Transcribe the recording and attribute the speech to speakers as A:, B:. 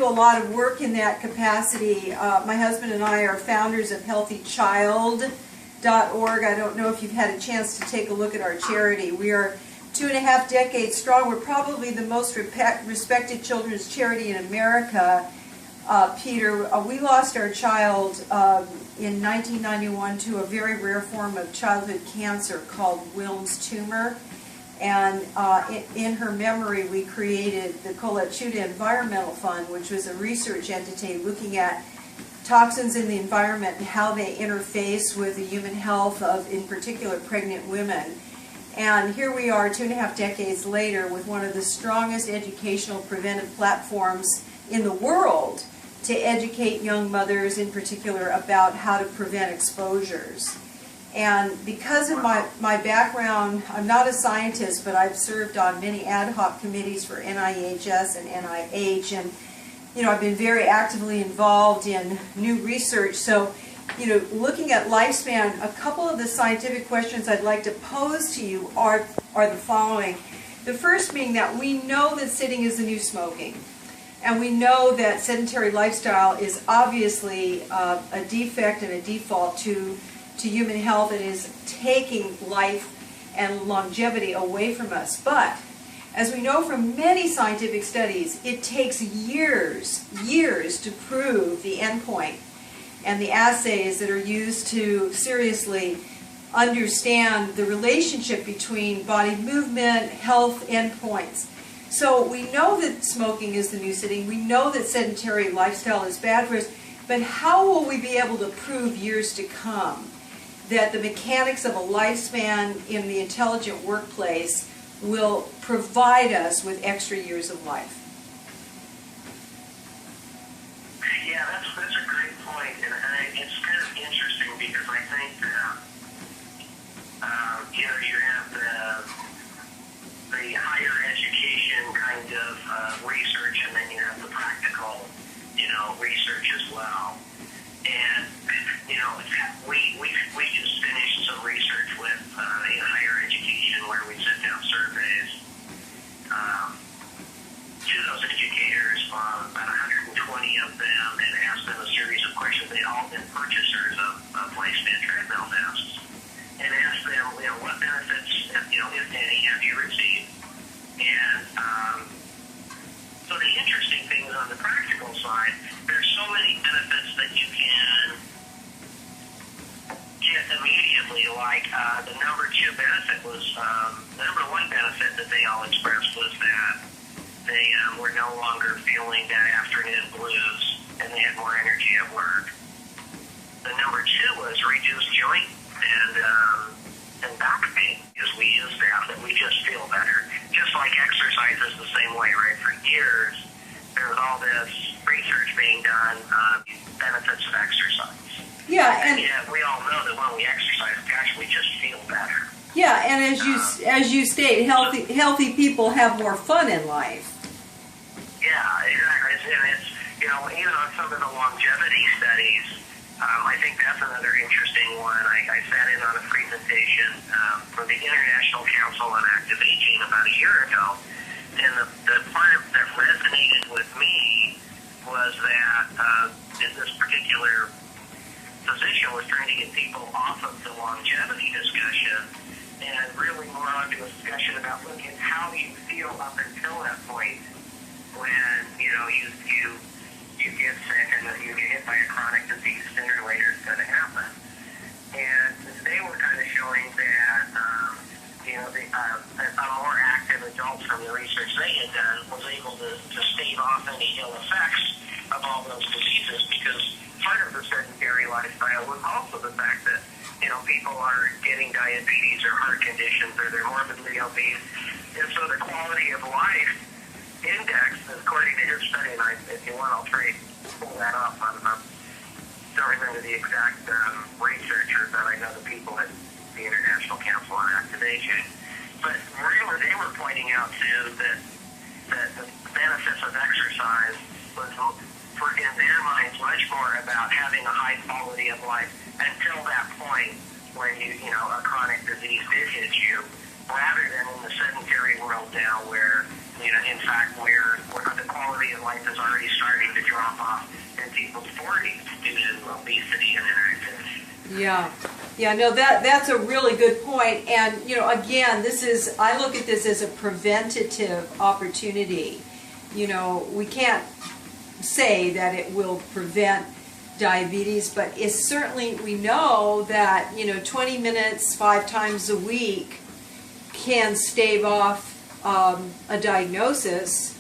A: do a lot of work in that capacity. My husband and I are founders of HealthyChild.org. I don't know if you've had a chance to take a look at our charity. We are 2.5 decades strong. We're probably the most respected children's charity in America, Peter. We lost our child in 1991 to a very rare form of childhood cancer called Wilms tumor. And in her memory, we created the Colechuta Environmental Fund, which was a research entity looking at toxins in the environment and how they interface with the human health of, in particular, pregnant women. And here we are 2.5 decades later with one of the strongest educational preventive platforms in the world to educate young mothers, in particular, about how to prevent exposures. And because of my background, I'm not a scientist, but I've served on many ad hoc committees for NIHS and NIH, and I've been very actively involved in new research. So, looking at lifespan, a couple of the scientific questions I'd like to pose to you are the following. The first being that we know that sitting is the new smoking. And we know that sedentary lifestyle is obviously a defect and a default to human health. It is taking life and longevity away from us. But as we know from many scientific studies, it takes years to prove the endpoint and the assays that are used to seriously understand the relationship between body movement, health endpoints. So we know that smoking is the new sitting. We know that sedentary lifestyle is bad for us. But how will we be able to prove years to come that the mechanics of a lifespan in the intelligent workplace will provide us with extra years of life?
B: Yeah, that's a great point, and it's kind of interesting because I think that you have the higher education kind of research, and then you have the practical research as well. And we just finished some research with in higher education where we sent out surveys to those educators, about 120 of them, and asked them a series of questions. They'd all been purchasers of LifeSpan Treadmill Desks, and asked them, what benefits, if any, have you received? And so the interesting thing is on the practical side, there's so many benefits that you can get immediately. Like the number one benefit that they all expressed was that they were no longer feeling that afternoon blues, and they had more energy at work. The number two was reduced joint and back pain, because we use that we just feel better. Just like exercise is the same way, right? For years, there's all this research being done on benefits of exercise.
A: Yeah, and
B: yet we all know that when we exercise, gosh, we just feel better.
A: Yeah, and as you state, healthy people have more fun in life.
B: Yeah, exactly. And it's some of the longevity studies. I think that's another interesting one. I sat in on a presentation from the International Council on Active Aging about a year ago, and the part that resonated with me was that this particular physician was trying to get people off of the longevity discussion and really more onto a discussion about looking at how you feel up until that point when you get sick and you get hit by a chronic disease. Sooner or later it's going to happen. And they were kind of showing that a more active adult from the research they had done was able to stave off any ill effects of all those diseases, because part of the sedentary lifestyle was also the fact that people are getting diabetes or heart conditions, or they're morbidly obese, and so the quality of life index, according to his study, and if you want, I'll pull that up. I don't remember the exact researchers, but I know the people at the International Council on Active Aging. But really, they were pointing out too that the benefits of exercise was, in their minds, much more about having a high quality of life until that point when a chronic disease did hit you, rather than in the sedentary world now where, in fact, where the quality of life is already starting to
A: Yeah. Yeah, no, that's a really good point. And, you know, again, I look at this as a preventative opportunity. You know, we can't say that it will prevent diabetes, but it's certainly, we know that, you know, 20 minutes 5 times a week can stave off a diagnosis.